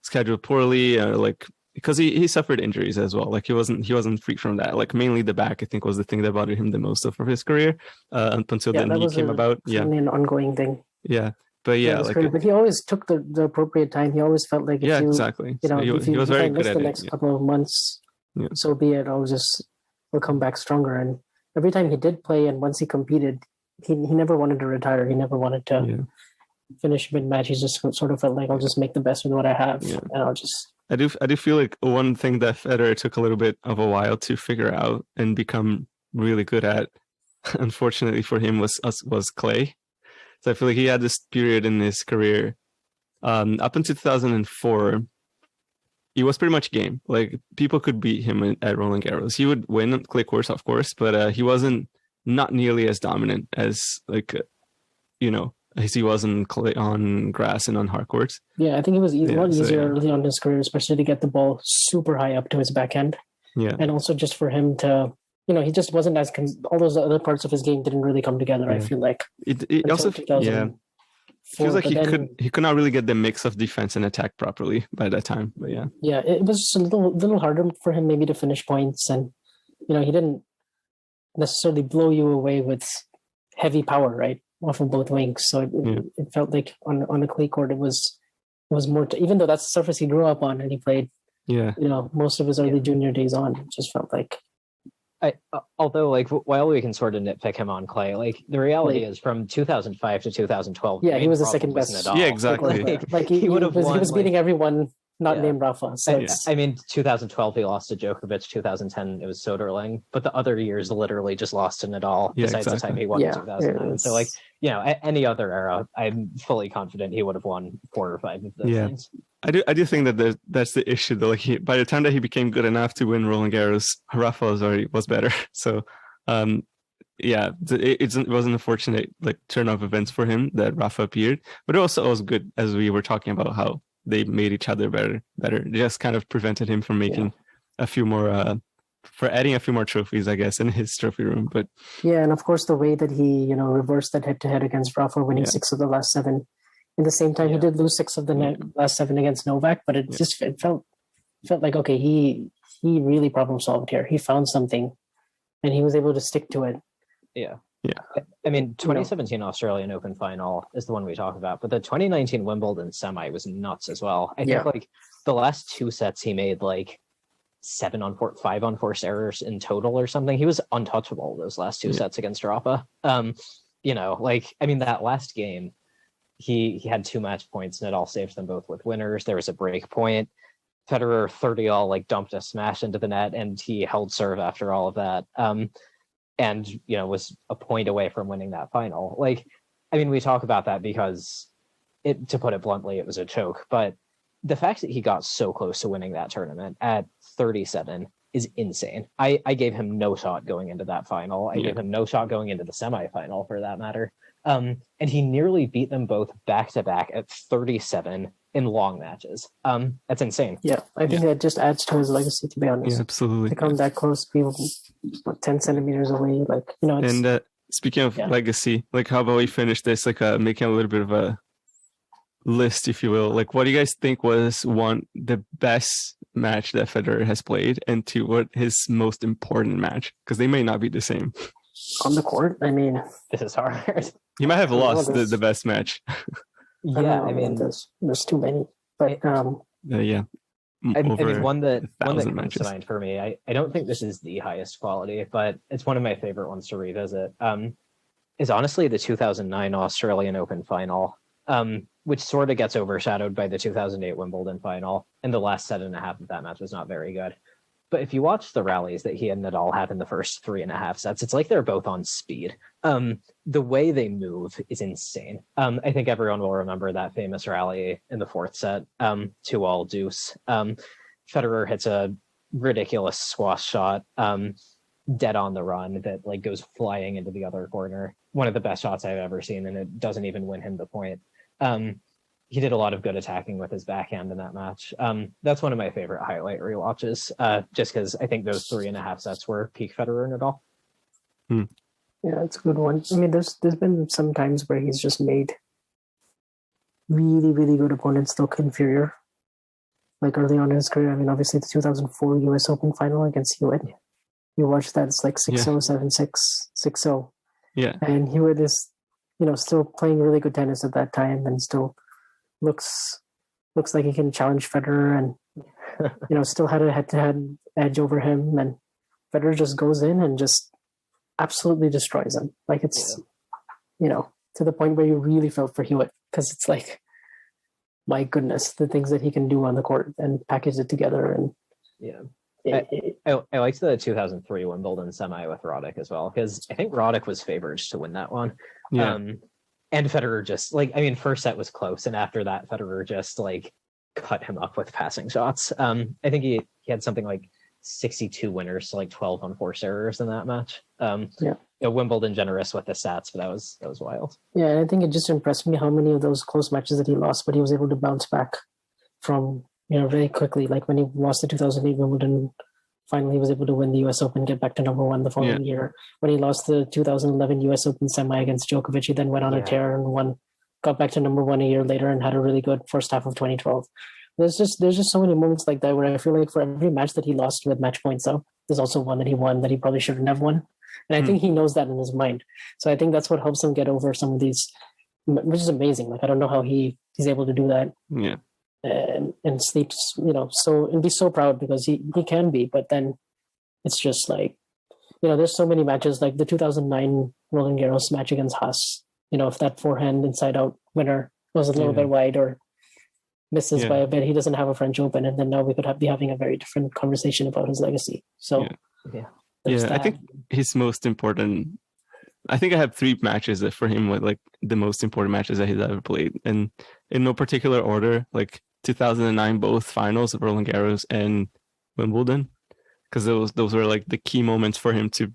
Speaker 1: scheduled poorly, or like, because he suffered injuries as well. Like, he wasn't free from that. Like, mainly the back, I think, was the thing that bothered him the most of his career up until then he came about. Yeah, an
Speaker 2: ongoing thing.
Speaker 1: Yeah. But yeah, like,
Speaker 2: but he always took the appropriate time. He always felt like
Speaker 1: exactly.
Speaker 2: You know,
Speaker 1: so
Speaker 2: if you
Speaker 1: was very good at
Speaker 2: the next couple of months, so be it. We'll come back stronger. And every time he did play, and once he competed, he never wanted to retire. He never wanted to finish mid-match. He just sort of felt like, I'll just make the best with what I have, and I'll just. I do feel like one thing that Federer took a little bit of a while to figure out and become really good at, unfortunately for him, was clay. So I feel like he had this period in his career, up until 2004, he was pretty much game. Like, people could beat him at Roland Garros. He would win on clay courts, of course, but he wasn't not nearly as dominant as as he was on grass and on hard courts. Yeah, I think it was a lot easier early on in his career, especially to get the ball super high up to his backhand. Yeah, and also just for him to. He just wasn't as all those other parts of his game didn't really come together. I feel like
Speaker 1: it also feels like he could not really get the mix of defense and attack properly by that time. But
Speaker 2: it was just a little harder for him maybe to finish points, and he didn't necessarily blow you away with heavy power, right? off of both wings. So it felt like on a clay court, it was more, even though that's the surface he grew up on and he played, most of his early junior days on, it just felt like.
Speaker 3: Although, like, while we can sort of nitpick him on clay, like, the reality is from 2005 to 2012.
Speaker 2: Yeah, he was the second best.
Speaker 3: Nadal.
Speaker 1: Yeah, exactly.
Speaker 2: Like he would have won. He was beating everyone not named Rafa. So
Speaker 3: I mean, 2012 he lost to Djokovic. 2010 it was Soderling, but the other years literally just lost to Nadal. Besides the time he won in 2009. So, like, any other era, I'm fully confident he would have won 4 or 5 of those things.
Speaker 1: I do think that that's the issue though. Like by the time that he became good enough to win Roland Garros, Rafa was better. So it was an unfortunate like turn of events for him that Rafa appeared, but it also was good, as we were talking about how they made each other better. It just kind of prevented him from making a few more for adding a few more trophies, I guess, in his trophy room. But
Speaker 2: and of course the way that he reversed that head-to-head against Rafa, winning 6 of the last 7. At the same time, he did lose 6 of the last 7 against Novak, but it just it felt like, okay, he really problem solved here. He found something, and he was able to stick to it.
Speaker 3: Yeah. I mean, 2017 Australian Open final is the one we talk about, but the 2019 Wimbledon semi was nuts as well. I think like the last 2 sets he made like 7 on 4, 5 on forced errors in total or something. He was untouchable those last 2 sets against Rafa. Like, I mean, that last game, he had 2 match points. Nadal saved them both with winners. There was a break point. Federer 30-all like dumped a smash into the net, and he held serve after all of that. And was a point away from winning that final. Like, I mean, we talk about that because to put it bluntly, it was a choke. But the fact that he got so close to winning that tournament at 37 is insane. I gave him no shot going into that final. I gave him no shot going into the semifinal, for that matter. And he nearly beat them both back to back at 37 in long matches. That's insane.
Speaker 2: Yeah, I think that just adds to his legacy, to be honest.
Speaker 1: Yeah, absolutely.
Speaker 2: To come that close, be 10 centimeters away, like, it's...
Speaker 1: And speaking of legacy, like, how about we finish this, like, making a little bit of a list, if you will. Like, what do you guys think was the best match that Federer has played, and what his most important match? Because they may not be the same.
Speaker 2: On the court, I mean,
Speaker 3: this is hard.
Speaker 1: He might have lost the best match.
Speaker 3: I mean,
Speaker 2: there's too many, but
Speaker 3: I mean, one that comes to mind for me. I don't think this is the highest quality, but it's one of my favorite ones to revisit. Is honestly the 2009 Australian Open final, which sort of gets overshadowed by the 2008 Wimbledon final, and the last 7.5 of that match was not very good. But if you watch the rallies that he and Nadal have in the first 3.5 sets, it's like they're both on speed. The way they move is insane. I think everyone will remember that famous rally in the 4th set, 2-all deuce. Federer hits a ridiculous squash shot, dead on the run, that like goes flying into the other corner. One of the best shots I've ever seen, and it doesn't even win him the point. He did a lot of good attacking with his backhand in that match. That's one of my favorite highlight rewatches, just because I think those 3.5 sets were peak Federer Nadal.
Speaker 2: Yeah, it's a good one. I mean, there's been some times where he's just made really, really good opponents look inferior. Like early on in his career, I mean, obviously the 2004 US Open final against Hewitt. You watch that, it's like 6-0, 7-6, 6-0.
Speaker 1: Yeah.
Speaker 2: And Hewitt is, still playing really good tennis at that time, and still looks like he can challenge Federer, and still had a head-to-head edge over him, and Federer just goes in and just absolutely destroys him. Like, it's to the point where you really felt for Hewitt, because it's like, my goodness, the things that he can do on the court and package it together. And
Speaker 3: I liked the 2003 Wimbledon semi with Roddick as well, because I think Roddick was favored to win that one. And Federer just, like, I mean, first set was close, and after that, Federer just, like, cut him up with passing shots. I think he had something like 62 winners to, like, 12 on forced errors in that match. Wimbledon generous with the stats, but that was wild.
Speaker 2: Yeah, and I think it just impressed me how many of those close matches that he lost, but he was able to bounce back from, very quickly. Like when he lost the 2008 Wimbledon, finally he was able to win the US Open, get back to number 1 the following year. When he lost the 2011 US Open semi against Djokovic, he then went on a tear and got back to number 1 a year later, and had a really good first half of 2012. There's just so many moments like that where I feel like for every match that he lost with match points, though, there's also one that he won that he probably shouldn't have won. And I think he knows that in his mind. So I think that's what helps him get over some of these, which is amazing. Like, I don't know how he's able to do that.
Speaker 1: Yeah.
Speaker 2: And sleeps, so, and be so proud because he can be, but then it's just like, there's so many matches, like the 2009 Roland Garros match against Haas, if that forehand inside out winner was a little bit wide or misses by a bit, he doesn't have a French Open, and then now we could be having a very different conversation about his legacy. So
Speaker 1: I think his most important, I think I have 3 matches that for him were like the most important matches that he's ever played, and in no particular order, like 2009 both finals of Roland Garros and Wimbledon, because those were like the key moments for him to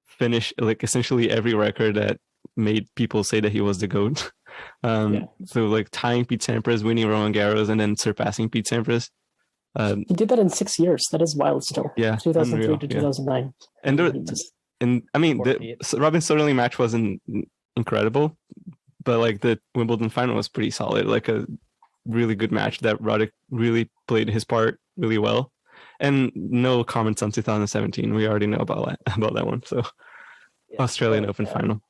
Speaker 1: finish like essentially every record that made people say that he was the GOAT. So like tying Pete Sampras, winning Roland Garros, and then surpassing Pete Sampras.
Speaker 2: He did that in 6 years. That is wild still.
Speaker 1: Yeah.
Speaker 2: 2003
Speaker 1: unreal,
Speaker 2: to 2009.
Speaker 1: And I mean, the Robin Soderling match wasn't incredible, but like the Wimbledon final was pretty solid, like a really good match that Roddick really played his part really well. And no comments on 2017. We already know about that one. So Australian Open final.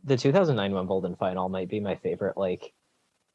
Speaker 3: The 2009 Wimbledon final might be my favorite like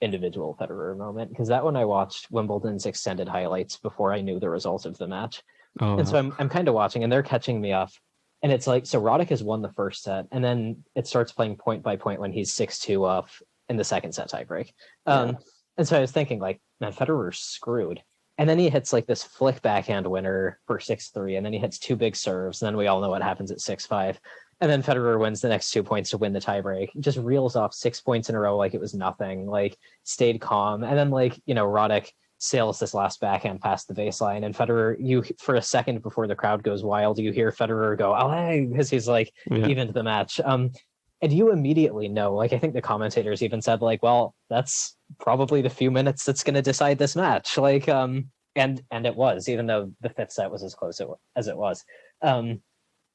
Speaker 3: individual Federer moment, because that one I watched Wimbledon's extended highlights before I knew the result of the match. And so I'm kind of watching, and they're catching me off. And it's like, so Roddick has won the first set, and then it starts playing point by point when he's 6-2 up in the second set tiebreak. And so I was thinking, like, man, Federer's screwed. And then he hits like this flick backhand winner for 6-3, and then he hits 2 big serves, and then we all know what happens at 6-5. And then Federer wins the next 2 points to win the tiebreak. Just reels off 6 points in a row like it was nothing, like stayed calm. And then like, Roddick sails this last backhand past the baseline, and Federer, for a second before the crowd goes wild, you hear Federer go, "Oh," because he's like evened the match. And you immediately know, like I think the commentators even said, like, well, that's probably the few minutes that's going to decide this match. Like, and it was, even though the 5th set was as close as it was.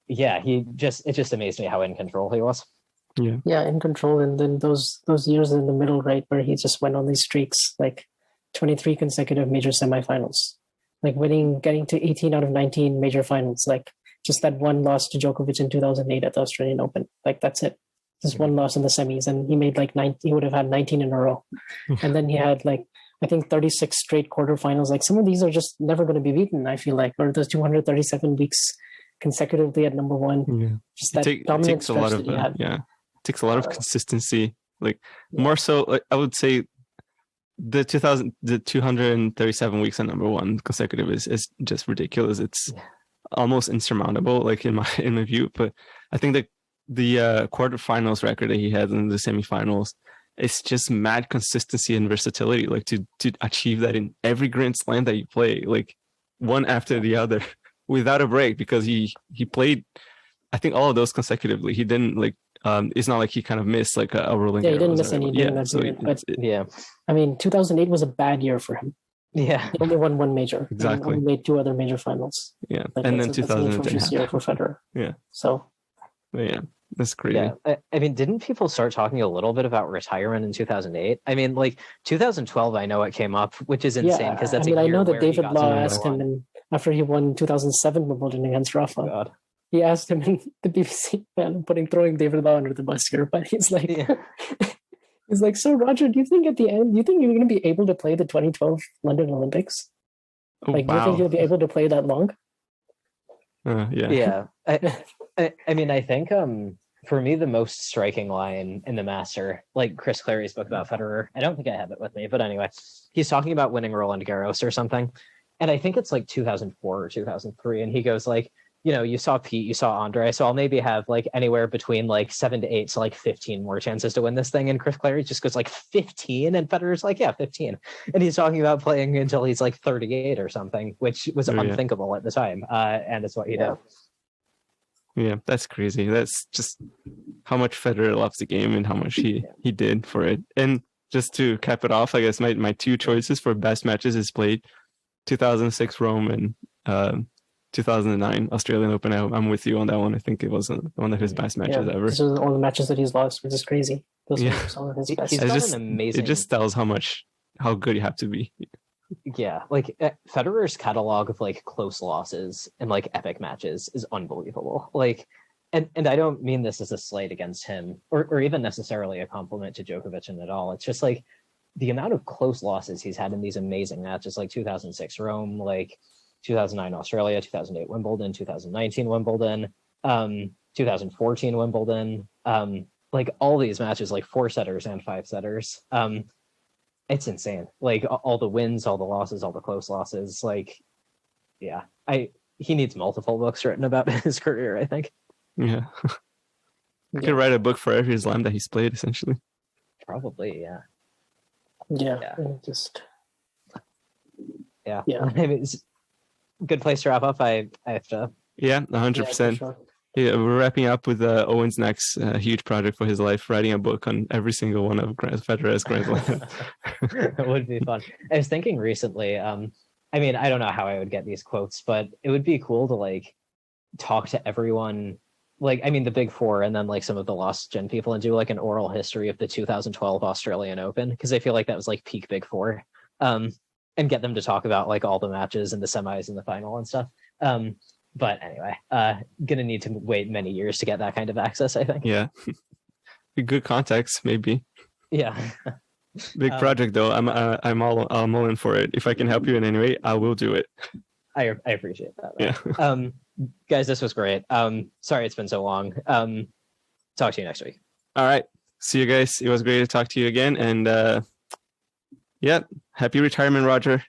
Speaker 3: It just amazed me how in control he was.
Speaker 2: Yeah, in control. And then those years in the middle, right, where he just went on these streaks, like 23 consecutive major semifinals, like getting to 18 out of 19 major finals, like just that one loss to Djokovic in 2008 at the Australian Open. Like, that's it. Just one loss in the semis, and he made like he would have had 19 in a row. And then he had like, I think 36 straight quarterfinals. Like, some of these are just never going to be beaten, I feel like, or those 237 weeks consecutively at number one. Just that dominant stretch that he had.
Speaker 1: It takes a lot of consistency. Like, more so, like, I would say the 237 weeks at number one consecutive is just ridiculous. It's almost insurmountable, like in my view. But I think that the quarterfinals record that he had in the semifinals, it's just mad consistency and versatility, like to achieve that in every Grand Slam that you play, like one after the other without a break, because he played, I think, all of those consecutively. He didn't like, it's not like he kind of missed like a Roland Garros.
Speaker 2: He didn't miss any. I mean, 2008 was a bad year for him. He only won one major.
Speaker 1: Exactly.
Speaker 2: He only made 2 other major finals.
Speaker 1: Like, and then 2010
Speaker 2: year for Federer. So.
Speaker 1: That's crazy.
Speaker 3: I mean, didn't people start talking a little bit about retirement in 2008? I mean, like 2012, I know it came up, which is insane because that's.
Speaker 2: I know that David Law asked him, and after he won 2007 Wimbledon against Rafa, he asked him in the BBC fan, throwing David Law under the bus here, but he's like, he's like, so Roger, do you think at the end, you're going to be able to play the 2012 London Olympics? Do you think you'll be able to play that long?
Speaker 3: I mean, I think for me, the most striking line in the Master, like Chris Clary's book about Federer, I don't think I have it with me, but anyway, he's talking about winning Roland Garros or something. And I think it's like 2004 or 2003. And he goes like, you saw Pete, you saw Andre, so I'll maybe have like anywhere between like 7 to 8, so like 15 more chances to win this thing. And Chris Clary just goes like 15, and Federer's like, 15. And he's talking about playing until he's like 38 or something, which was unthinkable at the time. And it's what he did.
Speaker 1: Yeah, that's crazy. That's just how much Federer loves the game and how much he did for it. And just to cap it off, I guess my 2 choices for best matches is played 2006 Rome and 2009 Australian Open. I'm with you on that one. I think it was one of his best matches ever.
Speaker 2: These are all the matches that he's lost, which is crazy. Those are some of his best.
Speaker 3: He's an amazing.
Speaker 1: It just tells how good you have to be.
Speaker 3: Yeah, like Federer's catalog of like close losses and like epic matches is unbelievable. Like and I don't mean this as a slight against him or even necessarily a compliment to Djokovic and Nadal. It's just like the amount of close losses he's had in these amazing matches, like 2006 Rome, like 2009 Australia, 2008 Wimbledon, 2019 Wimbledon, 2014 Wimbledon, like all these matches, like 4-setters and 5-setters. It's insane. Like all the wins, all the losses, all the close losses. Like, yeah, he needs multiple books written about his career, I think.
Speaker 1: Yeah. You could write a book for every slam that he's played, essentially.
Speaker 3: Probably, yeah.
Speaker 2: Yeah. Just.
Speaker 3: Yeah.
Speaker 2: Yeah.
Speaker 3: I mean, it's a good place to wrap up. I have to.
Speaker 1: Yeah, 100%.
Speaker 2: Sure.
Speaker 1: Yeah, we're wrapping up with Owen's next huge project for his life, writing a book on every single one of Federer's Grand Slam.
Speaker 3: It would be fun. I was thinking recently, I mean, I don't know how I would get these quotes, but it would be cool to like talk to everyone, like, I mean, the big four and then like some of the lost gen people and do like an oral history of the 2012 Australian Open, because I feel like that was like peak big four, and get them to talk about like all the matches and the semis and the final and stuff. But anyway, gonna need to wait many years to get that kind of access, I think.
Speaker 1: Yeah. Good context, maybe.
Speaker 3: Yeah.
Speaker 1: Big project though. I'm all in for it. If I can help you in any way, I will do it.
Speaker 3: I appreciate that.
Speaker 1: Yeah.
Speaker 3: Guys, this was great. Sorry it's been so long. Talk to you next week.
Speaker 1: All right. See you guys. It was great to talk to you again. And yeah, happy retirement, Roger.